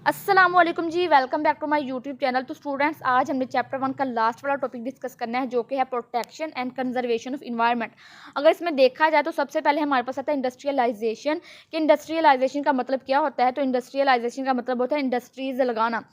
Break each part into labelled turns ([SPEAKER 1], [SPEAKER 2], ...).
[SPEAKER 1] अस्सलामुअलैकुम जी, welcome back to my YouTube channel. तो स्टूडेंट्स, आज हमने चैप्टर 1 का लास्ट वाला टॉपिक डिस्कस करना है, जो कि है protection and conservation of environment. अगर इसमें देखा जाए तो सबसे पहले हमारे पास आता है इंडस्ट्रियलाइजेशन। कि इंडस्ट्रियलाइजेशन का मतलब क्या होता है? तो इंडस्ट्रियलाइजेशन का मतलब होता है इंडस्ट्रीज लगाना।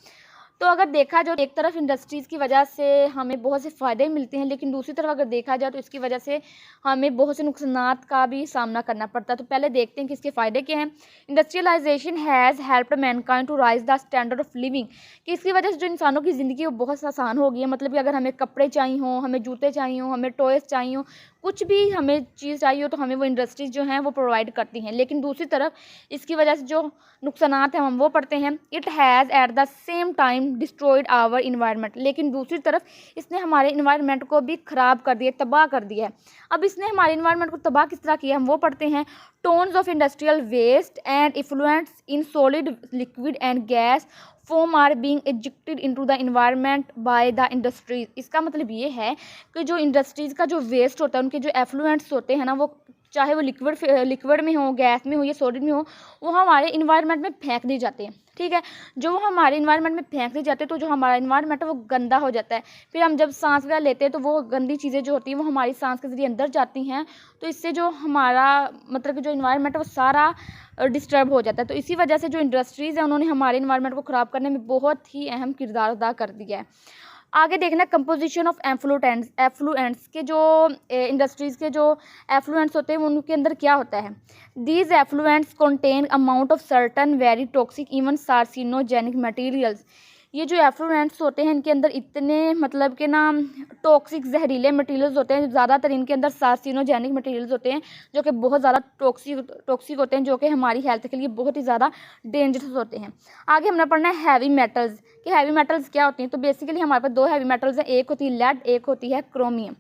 [SPEAKER 1] तो अगर देखा जाए, एक तरफ इंडस्ट्रीज़ की वजह से हमें बहुत से फ़ायदे मिलते हैं, लेकिन दूसरी तरफ अगर देखा जाए तो इसकी वजह से हमें बहुत से नुकसानात का भी सामना करना पड़ता है। तो पहले देखते हैं कि इसके फ़ायदे क्या हैं। Industrialisation has helped mankind to raise the standard of living. कि इसकी वजह से जो इंसानों की ज़िंदगी वो बहुत आसान हो गई है। मतलब कि अगर हमें कपड़े चाहिए हों, हमें जूते चाहिए हों, हमें टॉयज़ चाहिए हों, कुछ भी हमें चीज़ चाहिए हो, तो हमें वो इंडस्ट्रीज़ जो हैं वो प्रोवाइड करती हैं। लेकिन दूसरी तरफ इसकी वजह से जो नुकसानात हैं हम वो पढ़ते हैं। It has at the same time destroyed our environment. लेकिन दूसरी तरफ इसने हमारे इन्वायरमेंट को भी ख़राब कर दिया, तबाह कर दिया है। अब इसने हमारे इन्वायरमेंट को तबाह किस तरह किया हम वो पढ़ते हैं। Tons of industrial waste and effluents in solid, liquid and gas form are being ejected into the environment by the industries. इसका मतलब ये है कि जो इंडस्ट्रीज़ का जो वेस्ट होता है, उनके जो एफ्लुएंट्स होते हैं ना, वो चाहे वो लिक्विड में हो, गैस में हो या सॉलिड में हो, वो हमारे इन्वायरमेंट में फेंक दिए जाते हैं। ठीक है, जो वो हमारे इन्वायरमेंट में फेंक दिए जाते हैं, तो जो हमारा इन्वायरमेंट है वो गंदा हो जाता है। फिर हम जब सांस वगैरह लेते हैं तो वो गंदी चीज़ें जो होती हैं वो हमारी सांस के ज़रिए अंदर जाती हैं। तो इससे जो हमारा मतलब कि जो इन्वायरमेंट है वो सारा डिस्टर्ब हो जाता है। तो इसी वजह से जो इंडस्ट्रीज़ हैं उन्होंने हमारे इन्वायरमेंट को ख़राब करने में बहुत ही अहम किरदार अदा कर दिया है। आगे देखना कंपोजिशन ऑफ एफ्लुएंट्स के जो इंडस्ट्रीज़ के जो एफ्लुएंट्स होते हैं उनके अंदर क्या होता है। These effluents contain amount of certain very toxic even carcinogenic materials. ये जो एफ्लुएंट्स होते हैं इनके अंदर इतने मतलब के ना टॉक्सिक जहरीले मटेरियल्स होते हैं। ज़्यादातर इनके अंदर कार्सिनोजेनिक मटेरियल्स होते हैं, जो कि बहुत ज़्यादा टॉक्सिक होते हैं, जो कि हमारी हेल्थ के लिए बहुत ही ज़्यादा डेंजरस होते हैं। आगे हमने पढ़ना है हैवी मेटल्स। कि हैवी मेटल्स क्या होती हैं। तो बेसिकली हमारे पास दो हैवी मेटल्स हैं, एक होती है लेड, एक होती है chromium.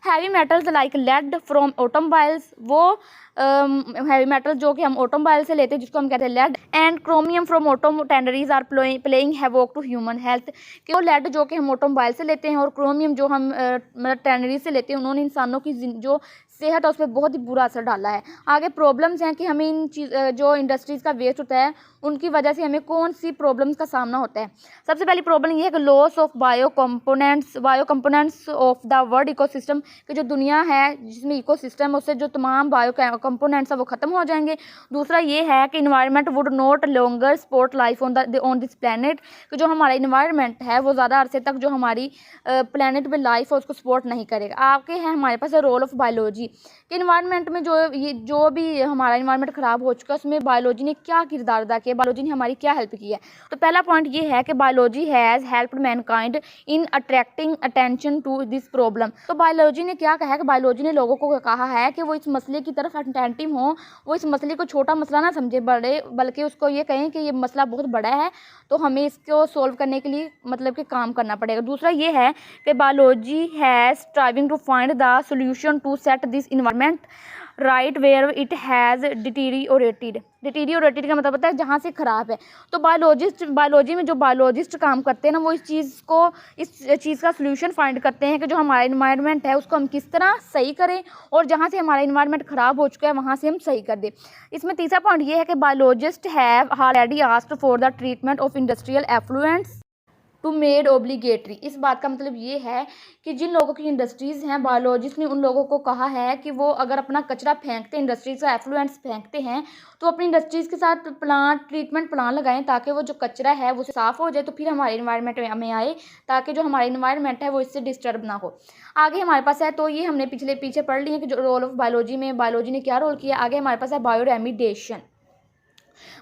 [SPEAKER 1] Heavy metals like lead from automobiles, वो हैवी मेटल्स जो कि हम ऑटोमोबाइल से लेते हैं जिसको हम कहते हैं lead, and chromium from automotives are playing havoc to human health. कि वो लेड जो कि हम ऑटोमोबाइल से लेते हैं और क्रोमियम जो हम मतलब टैनरी से लेते हैं, उन्होंने इंसानों की जो सेहत है उस पर बहुत ही बुरा असर डाला है। आगे प्रॉब्लम्स हैं कि हमें इन जो इंडस्ट्रीज़ का वेस्ट होता है उनकी वजह से हमें कौन सी प्रॉब्लम्स का सामना होता है। सबसे पहली प्रॉब्लम ये है कि loss of bio components of the world ecosystem. कि जो दुनिया है जिसमें इकोसिस्टम है उससे जो तमाम बायो कंपोनेंट्स है वो ख़त्म हो जाएंगे। दूसरा ये है कि environment would not longer support life on this planet. कि जो हमारा इन्वायरमेंट है वो ज़्यादा अरसे तक जो हमारी प्लानट में लाइफ है उसको सपोर्ट नहीं करेगा। आपके हैं हमारे पास रोल ऑफ बायोलॉजी। कि इन्वायरमेंट में जो भी हमारा इन्वायरमेंट ख़राब हो चुका है उसमें बायोलॉजी ने क्या किरदार अदा किया, बायोलॉजी ने हमारी क्या हेल्प की है। तो पहला पॉइंट ये है कि biology has helped mankind in attracting attention to this problem. तो बायोलॉजी ने क्या कहा है कि बायोलॉजी ने लोगों को कहा है कि वो इस मसले की तरफ अटेंटिव हों, वो इस मसले को छोटा मसला ना समझे बड़े, बल्कि उसको ये कहें कि ये मसला बहुत बड़ा है, तो हमें इसको सोल्व करने के लिए मतलब कि काम करना पड़ेगा। दूसरा ये है कि biology has striving to find the solution to set this environment right where it has deteriorated का मतलब होता है जहाँ से ख़राब है। तो बायोलॉजी में जो बायोलॉजिस्ट काम करते हैं ना, वो इस चीज़ का सोल्यूशन फाइंड करते हैं कि जो हमारा इन्वायरमेंट है उसको हम किस तरह सही करें, और जहाँ से हमारा इन्वायरमेंट ख़राब हो चुका है वहाँ से हम सही कर दें। इसमें तीसरा पॉइंट ये है कि biologist have already asked for the treatment of industrial effluents to made obligatory. इस बात का मतलब ये है कि जिन लोगों की इंडस्ट्रीज़ हैं, बायोलॉजिस्ट ने उन लोगों को कहा है कि वो अगर अपना कचरा फेंकते हैं, इंडस्ट्रीज़ का एफ्लुएंट्स फेंकते हैं, तो अपनी इंडस्ट्रीज़ के साथ ट्रीटमेंट प्लान लगाएं ताकि वो जो कचरा है वो साफ़ हो जाए, तो फिर हमारे इन्वायरमेंट में आए, ताकि जो हमारा इन्वायरमेंट है वो इससे डिस्टर्ब ना हो। आगे हमारे पास है, तो ये हमने पीछे पढ़ लिए कि जो रोल ऑफ बायोलॉजी में बायोलॉजी ने क्या रोल किया। आगे हमारे पास है बायो रेमिडिएशन।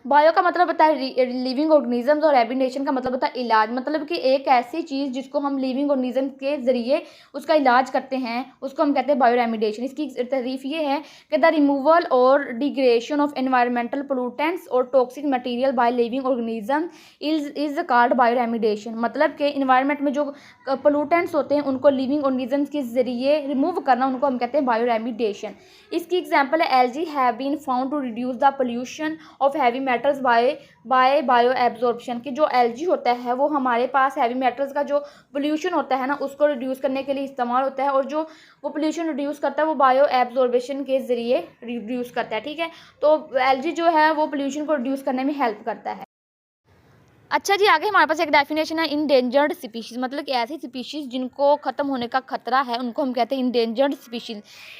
[SPEAKER 1] बायो का मतलब होता है लिविंग ऑर्गेनिजम्स और रेमिडिएशन का मतलब होता है इलाज। मतलब कि एक ऐसी चीज़ जिसको हम लिविंग ऑर्गेनिज्म के ज़रिए उसका इलाज करते हैं उसको हम कहते हैं बायो रेमिडिएशन। इसकी तारीफ ये है कि द रिमूवल और डिग्रेडेशन ऑफ एनवायरमेंटल पोल्यूटेंट्स और toxic material by living organism is called bio remediation. मतलब कि इन्वायरमेंट में जो पोल्यूटेंट्स होते हैं उनको लिविंग ऑर्गेनिजम्स के ज़रिए रिमूव करना, उनको हम कहते हैं बायो रेमिडिएशन। इसकी एग्जाम्पल है algae have been found to reduce the pollution of heavy metals by bio absorption. कि जो एलजी होता है वो हमारे पास हैवी मेटल्स का जो पोल्यूशन होता है ना उसको रिड्यूस करने के लिए इस्तेमाल होता है, और जो वो पोल्यूशन रिड्यूस करता है वो बायो एब्जॉर्बेशन के ज़रिए रिड्यूस करता है। ठीक है, तो एलजी जो है वो पोल्यूशन को रिड्यूस करने में हेल्प करता है। अच्छा जी, आगे हमारे पास एक डेफिनेशन है इंडेंजर्ड स्पीशीज़, मतलब कि ऐसी स्पीशीज़ जिनको ख़त्म होने का खतरा है उनको हम कहते हैं इंडेंजर्ड स्पीशीज़।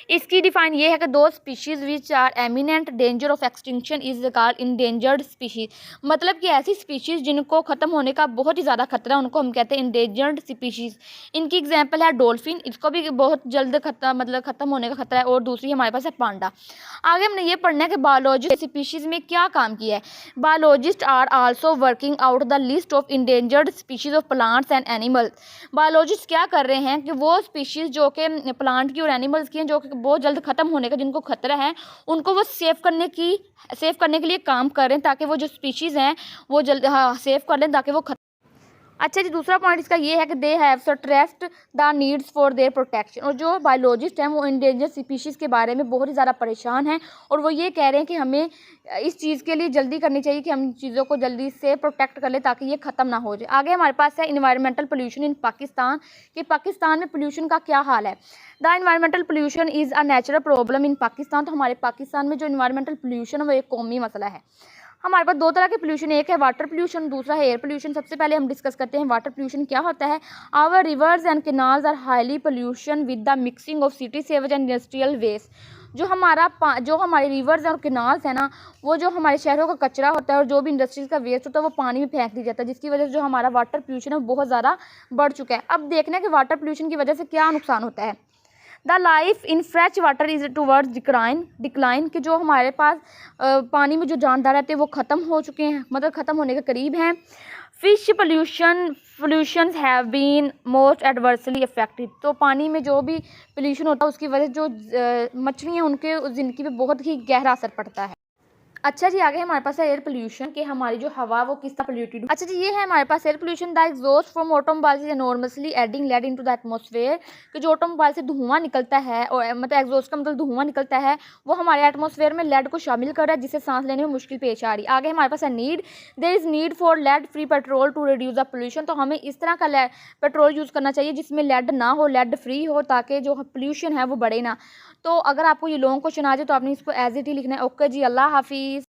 [SPEAKER 1] इसकी डिफाइन ये है कि दो species which are eminent danger of extinction is called endangered species, मतलब कि ऐसी स्पीशीज़ जिनको ख़त्म होने का बहुत ही ज़्यादा खतरा है उनको हम कहते हैं इंडेंजर्ड स्पीशीज़। इनकी एग्जाम्पल है डॉल्फिन, इसको भी बहुत जल्द ख़त्म होने का खतरा है, और दूसरी हमारे पास है पांडा। आगे हमने ये पढ़ना है कि बायोलॉजिस्ट स्पीशीज़ में क्या काम किया है। Biologist are also working out the list of endangered species of plants and animals. Biologist क्या कर रहे हैं कि वो स्पीशीज़ जो कि प्लांट की और एनिमल्स की हैं जो कि बहुत जल्द ख़त्म होने का जिनको खतरा है, उनको वो सेव करने के लिए काम कर रहे हैं, ताकि वो जो स्पीशीज़ हैं वो जल्द सेव कर लें ताकि वो अच्छा जी, दूसरा पॉइंट इसका ये है कि they have stressed the needs for their protection, और जो बायोलॉजिस्ट हैं वो इंडेंजर स्पीशीज़ के बारे में बहुत ही ज़्यादा परेशान हैं, और वो ये कह रहे हैं कि हमें इस चीज़ के लिए जल्दी करनी चाहिए कि हम चीज़ों को जल्दी से प्रोटेक्ट कर लें ताकि ये ख़त्म ना हो जाए। आगे हमारे पास है इन्वायरमेंटल पोल्यूशन इन पाकिस्तान, कि पाकिस्तान में पोल्यूशन का क्या हाल है। The environmental pollution is a natural problem in Pakistan, तो हमारे पाकिस्तान में जो इन्वायरमेंटल पोल्यूशन है वो एक कौमी मसला है। हमारे पास दो तरह के पोल्यूशन, एक है वाटर पोल्यूशन, दूसरा है एयर पोल्यूशन। सबसे पहले हम डिस्कस करते हैं वाटर पोल्यूशन क्या होता है। Our rivers and canals are highly pollution with the mixing of city sewage and industrial waste. जो हमारे रिवर्स और कैनाल्स है ना, वो जो हमारे शहरों का कचरा होता है और जो भी इंडस्ट्रीज का वेस्ट होता है वो पानी में फेंक दिया जाता है, जिसकी वजह से जो हमारा वाटर पोल्यूशन है वो बहुत ज़्यादा बढ़ चुका है। अब देखना है कि वाटर पोल्यूशन की वजह से क्या नुकसान होता है। The life in fresh water is towards decline, कि जो हमारे पास पानी में जो जानदार रहते हैं वो ख़त्म हो चुके हैं, मतलब ख़त्म होने के करीब हैं। Fish pollutions have been most adversely affected, तो पानी में जो भी पोल्यूशन होता है उसकी वजह से जो मछलियाँ हैं उनके ज़िंदगी पे बहुत ही गहरा असर पड़ता है। अच्छा जी, आगे हमारे पास है एयर पोल्यूशन, कि हमारी जो हवा वो किस तरह पोल्यूटेड। अच्छा जी, ये है हमारे पास air pollution. The exhaust from automobiles is enormously adding lead into the atmosphere, कि जो ऑटोमोबाइल से धुआं निकलता है, और मतलब एग्जॉस्ट का मतलब धुआं निकलता है, वो हमारे एटमॉस्फेयर में लेड को शामिल कर रहा है, जिससे सांस लेने में मुश्किल पेश आ रही है। आगे हमारे पास है need, there is need for lead free petrol to reduce the pollution, तो हमें इस तरह का पेट्रोल यूज़ करना चाहिए जिसमें लेड ना हो, लेड फ्री हो, ताकि जो पोल्यूशन है वो बढ़े ना। तो अगर आपको ये लॉन्ग क्वेश्चन आ जाए तो आपने इसको एज इट ही लिखना है। ओके जी, अल्लाह हाफिज़।